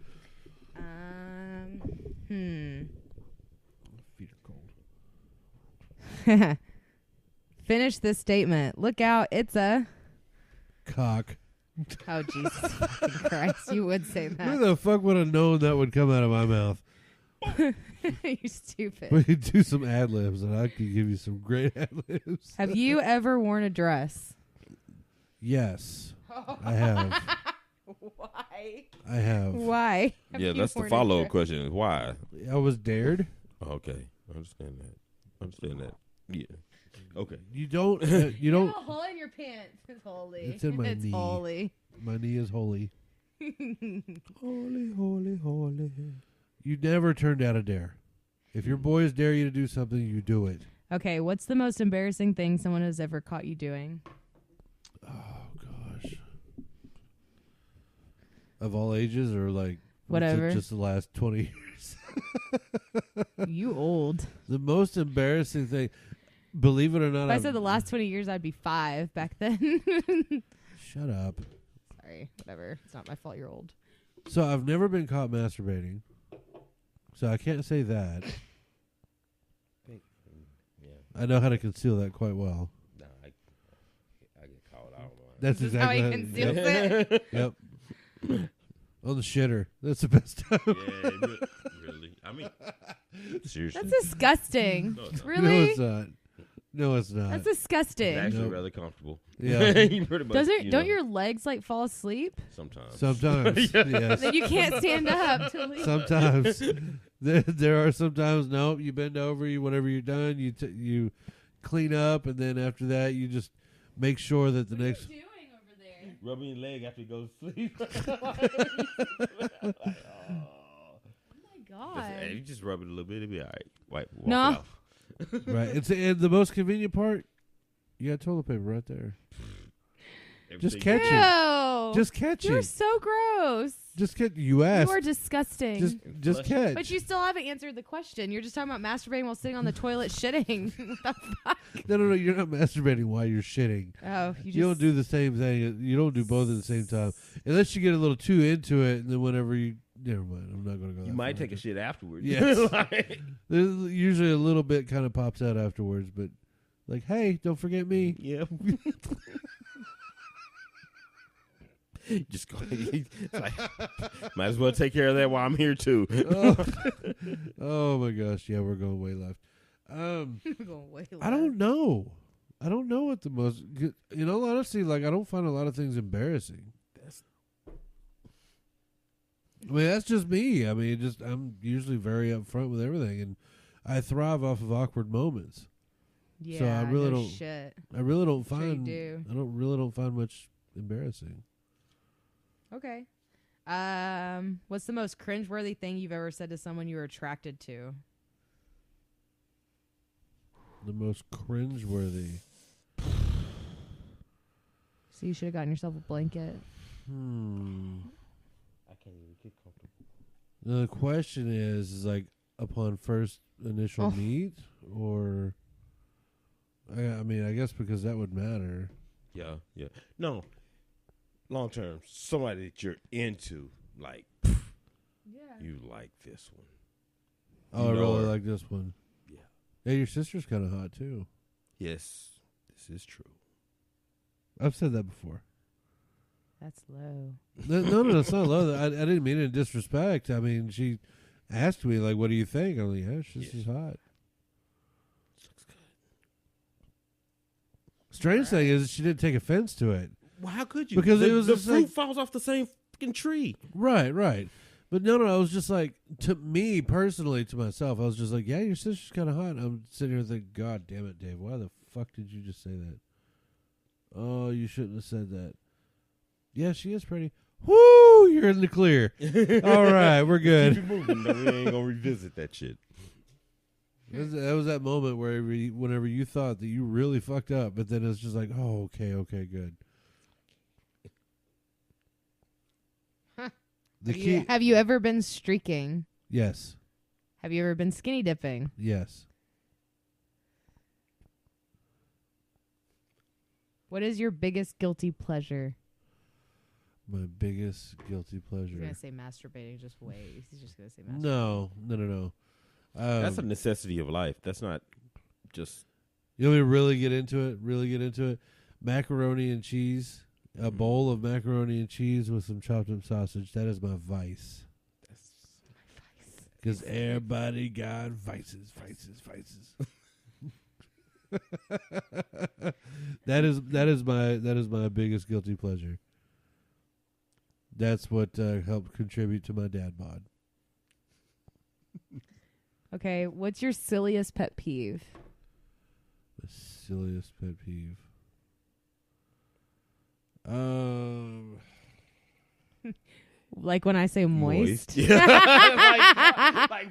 Feet are cold. Finish this statement. Look out, it's a... Cock. Oh, Jesus fucking Christ. You would say Who that. the fuck would have known that would come out of my mouth? You're stupid. We could do some ad libs, and I could give you some great ad libs. Have you ever worn a dress? Yes, I have. Why? I have. Why? have Yeah, you that's the worn a follow-up dress? question. Why? I was dared. Okay, I understand that. Yeah. Okay. You don't. You You don't. have a hole in your pants. It's holy. It's in my it's knee. holy. My knee is holy. Holy, holy, holy. You never turn down a dare. If your boys dare you to do something, you do it. Okay, what's the most embarrassing thing someone has ever caught you doing? Oh gosh. Of all ages, or like Whatever. just the last 20 years. You old. The most embarrassing thing, believe it or not, If I said the last 20 years, I'd be 5 back then. Shut up. Sorry, whatever. It's not my fault you're old. So I've never been caught masturbating. So I can't say that. Yeah. I know how to conceal that quite well. Nah, I get caught. I don't know. That's This is how exactly he conceals it. Yep. On the shitter. That's the best time. Yeah, really. I mean, seriously. That's disgusting. No, it's not. No, Really? it's not. No, it's not. That's It's disgusting. actually Nope. rather comfortable. Yeah. You pretty much, Don't know, your legs like fall asleep? sometimes. Sometimes. Yes. Then you can't stand up to leave. Sometimes. There are sometimes, no, you bend over, whenever you're done, you clean up, and then after that, you just make sure that the next... What are you doing over there? Rubbing your leg after you go to sleep. Oh my god. Hey, you just rub it a little bit, it'll be all right. Walk No. it off. Right. And the most convenient part, you got toilet paper right there. Just Everything- catch it. Ew. Just catch You're it. so gross. Just catch. You asked. You are disgusting. Just catch. But you still haven't answered the question. You're just talking about masturbating while sitting on the toilet shitting. What the fuck? No. You're not masturbating while you're shitting. Oh, You don't do the same thing. You don't do both at the same time, unless you get a little too into it, and then whenever you, never mind. I'm not going to go. You that might far. take a shit afterwards. Yes. Like, There's usually a little bit kind of pops out afterwards, but like, hey, don't forget me. yeah. Just go. It's like, might as well take care of that while I'm here too. Oh my gosh, yeah, we're going way left. We're going way I don't know. I don't know what the most. In all honesty, like I don't find a lot of things embarrassing. I mean, that's just me. I mean, I'm usually very upfront with everything, and I thrive off of awkward moments. Yeah, So I really no don't- shit. I really don't Sure you find. do. I don't find much embarrassing. Okay. What's the most cringeworthy thing you've ever said to someone you were attracted to? The most cringeworthy. So you should have gotten yourself a blanket. I can't even get comfortable. The question is like upon first initial meet, or I mean, I guess because that would matter. Yeah. No. Long term, somebody that you're into, like, Yeah. you like this one. Oh, I You know really her. like this one. Yeah. Yeah, your sister's kind of hot too. Yes, this is true. I've said that before. That's low. No, it's not low. I didn't mean it in disrespect. I mean, she asked me like, "What do you think?" I'm like, "Yeah, she's hot." Looks good. Strange thing is she didn't take offense to it. Well, how could you? Because it was the just fruit like, falls off the same fucking tree. Right. But no, I was just like, to me personally, to myself, I was just like, yeah, your sister's kind of hot. I'm sitting here thinking, God damn it, Dave, why the fuck did you just say that? Oh, you shouldn't have said that. Yeah, she is pretty. Woo, you're in the clear. All right, we're good. Keep it moving, though. We ain't gonna revisit that shit. That was that moment where whenever you thought that you really fucked up, but then it's just like, oh, okay, good. Have you ever been streaking? Yes. Have you ever been skinny dipping? Yes. What is your biggest guilty pleasure? My biggest guilty pleasure. He's going to say masturbating. Just wait. He's just going to say masturbating. No. That's a necessity of life. That's not just... You want me to really get into it? Macaroni and cheese. A bowl of macaroni and cheese with some chopped up sausage. That is my vice. That's my vice. Because everybody got vices. That is my biggest guilty pleasure. That's what helped contribute to my dad bod. Okay, what's your silliest pet peeve? The silliest pet peeve. Like when I say moist. Yeah. like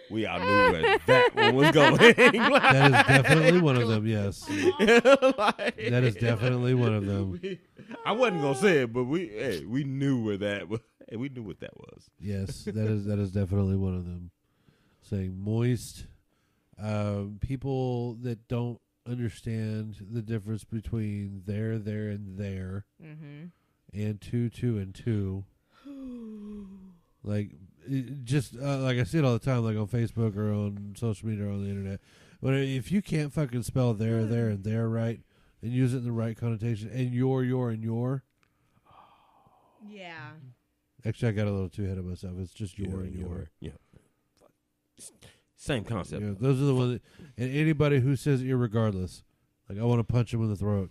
we all knew where that one was going. That is definitely one of them, yes. That is definitely one of them. I wasn't going to say it, but we knew where that was. Hey, we knew what that was. Yes, that is definitely one of them. Saying moist. People that don't understand the difference between there, and there. Mm-hmm. And two, and two. Like, like I see it all the time, like on Facebook or on social media or on the internet. But if you can't fucking spell there, and there right, and use it in the right connotation, and your, and your. Yeah. Actually, I got a little too ahead of myself. It's just your and your. Yeah. Same concept. Yeah, those are the ones. And anybody who says irregardless, like I want to punch him in the throat.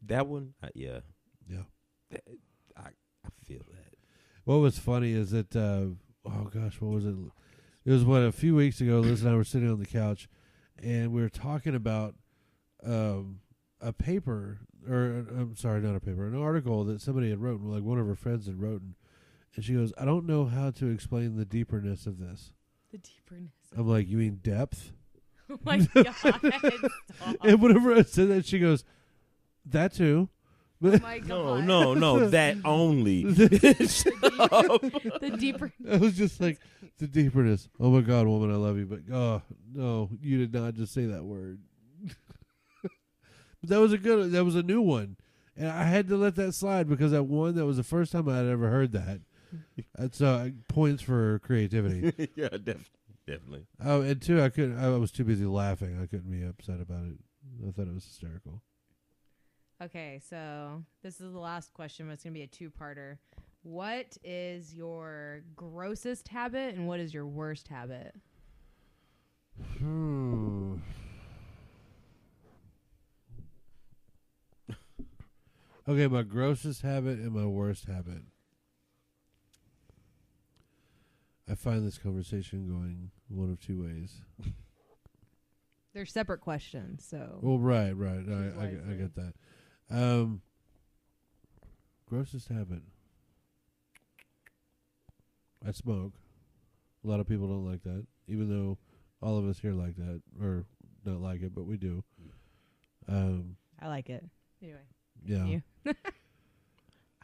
That one, yeah. I feel that. What was funny is that, oh gosh, what was it? It was a few weeks ago, Liz and I were sitting on the couch, and we were talking about a paper, or I'm sorry, not a paper, an article that somebody had written, like one of her friends had written. And she goes, I don't know how to explain the deeperness of this. The deeperness. I'm like, you mean depth? Oh my God. Stop. And whenever I said that, she goes, that too. Oh my God. No, that only. The deeper. I was just like, the deeperness. Oh my God, woman, I love you. But, oh, no, you did not just say that word. But that was a new one. And I had to let that slide because that was the first time I had ever heard that. That's points for creativity. Yeah, definitely. Oh, and two, I was too busy laughing. I couldn't be upset about it. I thought it was hysterical. Okay, so this is the last question, but it's going to be a two-parter. What is your grossest habit and what is your worst habit? Okay, my grossest habit and my worst habit. I find this conversation going one of two ways. They're separate questions, so. Well, right. I get that. Grossest habit. I smoke. A lot of people don't like that, even though all of us here like that, or don't like it, but we do. I like it. Anyway. Yeah. You? I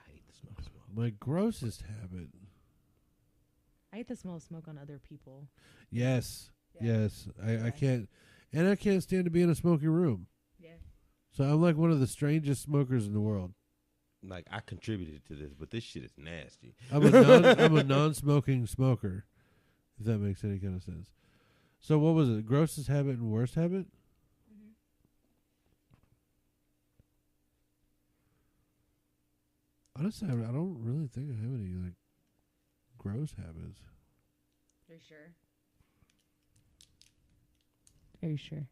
hate the smell of smoke. My grossest habit. I hate the smell of smoke on other people. Yes. Yeah. Yes. I can't. And I can't stand to be in a smoky room. Yeah. So I'm like one of the strangest smokers in the world. Like, I contributed to this, but this shit is nasty. I'm a non-smoking smoker, if that makes any kind of sense. So what was it? Grossest habit and worst habit? Mm-hmm. Honestly, I don't really think I have any like gross habits. Are you sure? Are you sure?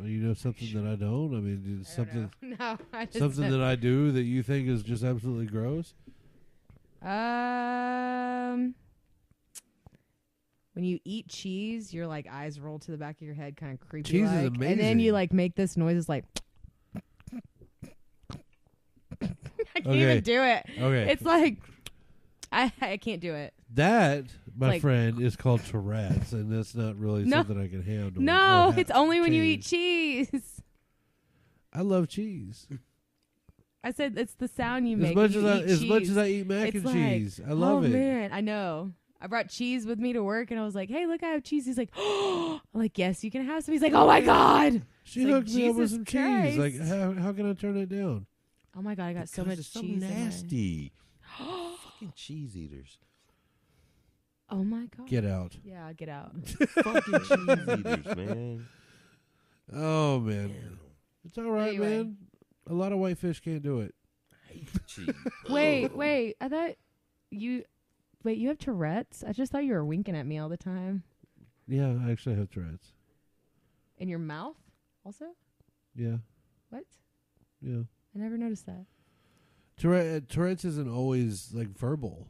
You know something that I don't? I mean, I don't know. No, I just something that I do that you think is just absolutely gross? When you eat cheese, your like eyes roll to the back of your head, kind of creepy. Cheese is and then amazing. you like make this noise, it's like. I can't even do it. Okay. It's like I can't do it. That, my like- friend, is called Tourette's, and that's not really No. something I can handle. No, Or it's only when you eat cheese. cheese. I love cheese. I said it's the sound you As make. much when as you eat as much cheese. as I eat mac It's and like, cheese, I love it. Man, I know. I brought cheese with me to work, and I was like, "Hey, look, I have cheese." He's like, "Oh," I'm like, "Yes, you can have some." He's like, "Oh my god." She It's like, hooked me up with Jesus some cheese. Like, Christ. how can I turn it down? Oh my god, I got so Because much it's so cheese. in my- nasty. Fucking cheese eaters. Oh my god. Get out. Yeah, get out. Fucking cheese eaters, man. Oh man, it's all right, Anyway. man. A lot of white fish can't do it. I hate cheese. Wait. I thought you. Wait, you have Tourette's? I just thought you were winking at me all the time. Yeah, I actually have Tourette's. In your mouth, also? Yeah, What? yeah. I never noticed that. Tourette's isn't always like verbal.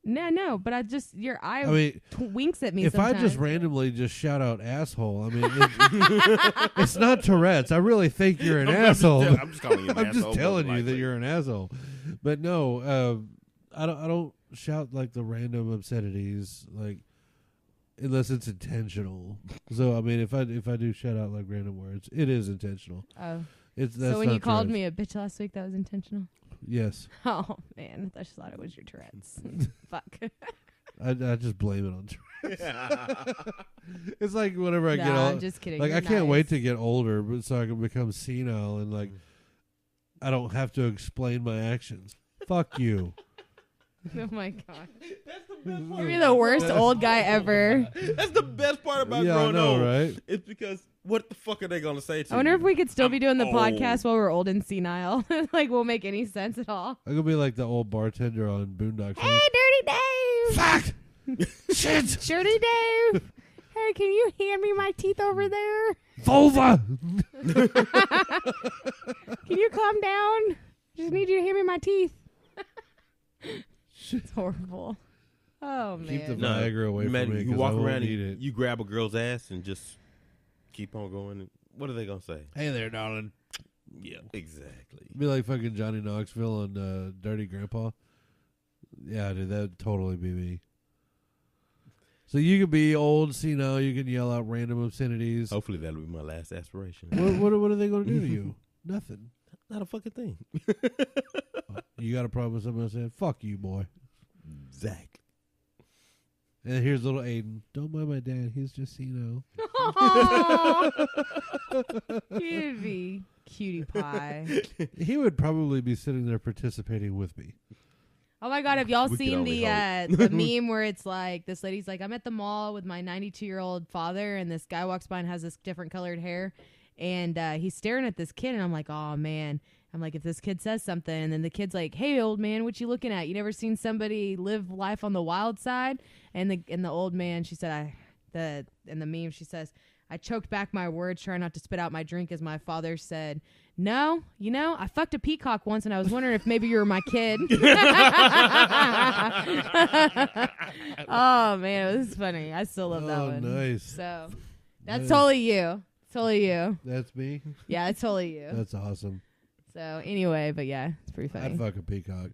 No, but I just your eye I mean, winks at me. if sometimes. I just randomly just shout out asshole, I mean, it's not Tourette's. I really think you're an asshole. I'm just calling you an I'm asshole. just telling you most that likely. you're an asshole. But no, I don't shout like the random obscenities, like unless it's intentional. So I mean, if I do shout out like random words, it is intentional. Oh. That's So when not you called Tourette's. me a bitch last week, that was intentional. Yes, Oh man, I just thought it was your Tourette's. Fuck. I just blame it on Tourette's. It's like whenever I get Nah, I'm old, just kidding. like You're I can't nice. wait to get older, but so I can become senile and like I don't have to explain my actions. Fuck you. Oh my god. You're the worst old guy ever. That's the best part about Yeah, I growing know, old. right? It's because what the fuck are they gonna say to I wonder you? if we could still be I'm doing the old. podcast while we're old and senile. Like, won't make any sense at all. I'm gonna be like the old bartender on Boondocks. Hey, Dirty Dave! Fuck! Shit! Dirty Dave! Hey, can you hand me my teeth over there? Vulva! Can you calm down? Just need you to hand me my teeth. It's horrible. Oh, man. Keep the No, Viagra away man, from me you because I walk won't around need and it. you grab a girl's ass and just keep on going. What are they gonna say? Hey there, darling. Yeah, exactly. Be like fucking Johnny Knoxville on Dirty Grandpa. Yeah, dude, that'd totally be me. So you could be old, senile. You can yell out random obscenities. Hopefully that'll be my last aspiration. What are they going to do to you? Nothing. Not a fucking thing. You got a problem with somebody saying, fuck you, boy. Exactly. And here's little Aiden. Don't mind my dad. He's just, He'd be cutie pie. He would probably be sitting there participating with me. Oh my god, have y'all We could seen only the meme where it's like this lady's like, I'm at the mall with my 92-year-old father, and this guy walks by and has this different colored hair, and he's staring at this kid, and I'm like, oh man. I'm like, if this kid says something, and then the kid's like, hey old man, what you looking at? You never seen somebody live life on the wild side? And the old man, she said, in the meme, she says, I choked back my words, trying not to spit out my drink, as my father said, no, I fucked a peacock once, and I was wondering if maybe you were my kid. Oh, man, it was funny. I still love that Oh, one. nice. So, that's Nice. totally you. Totally you. That's me? Yeah, it's totally you. That's awesome. So, anyway, but yeah, it's pretty funny. I'd fuck a peacock.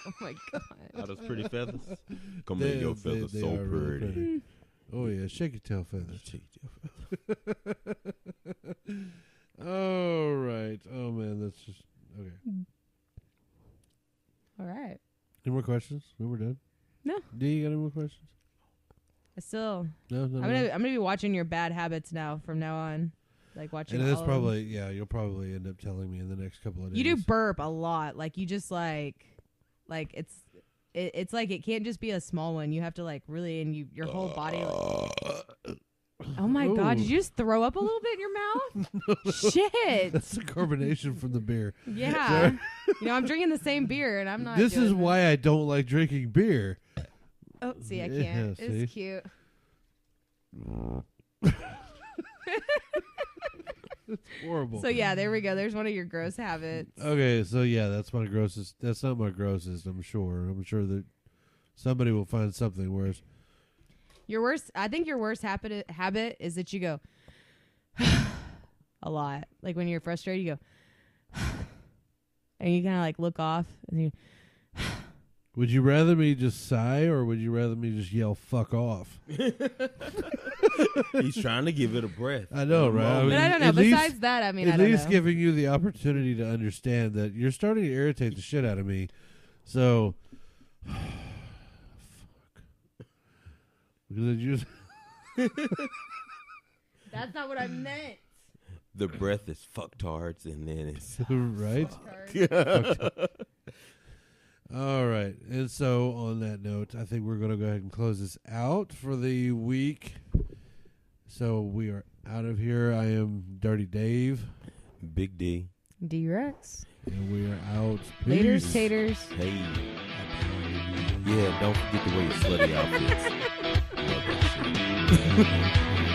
Oh, my God. Are those pretty feathers? Come make your feathers they so are really pretty. Oh, yeah. Shake your tail feathers. All right. Oh, man. That's just... Okay. All right. Any more questions? We were done? No. Do you got any more questions? I still... No. I'm gonna be watching your bad habits now from now on. Like watching And that's all of them. probably... Yeah, you'll probably end up telling me in the next couple of days. You do burp a lot. Like you just like it's like it can't just be a small one. You have to like really your whole body. Oh my God! Did you just throw up a little bit in your mouth? Shit! That's the carbonation from the beer. Yeah. I'm drinking the same beer and I'm not. This is doing why I don't like drinking beer. Oh, see, I Yeah, can't. see? It's cute. It's horrible. So yeah, there we go. There's one of your gross habits. Okay, so yeah, that's my grossest. That's not my grossest. I'm sure. I'm sure that somebody will find something worse. Your worst. I think your worst habit is that you go a lot. Like when you're frustrated, you go, and you kind of like look off, and you. Would you rather me just sigh, or would you rather me just yell "fuck off"? He's trying to give it a breath. I know, right? But I don't know. Besides that, I mean, at I don't least know. giving you the opportunity to understand that you're starting to irritate the shit out of me. So, fuck. Because you just That's not what I meant. The breath is fucktards, and then it's right. All right, and so on that note, I think we're going to go ahead and close this out for the week. So we are out of here. I am Dirty Dave. Big D. D-Rex. And we are out. Laters, Peace. taters. Hey. Yeah, don't forget to wear your slutty outfits. Love that shit.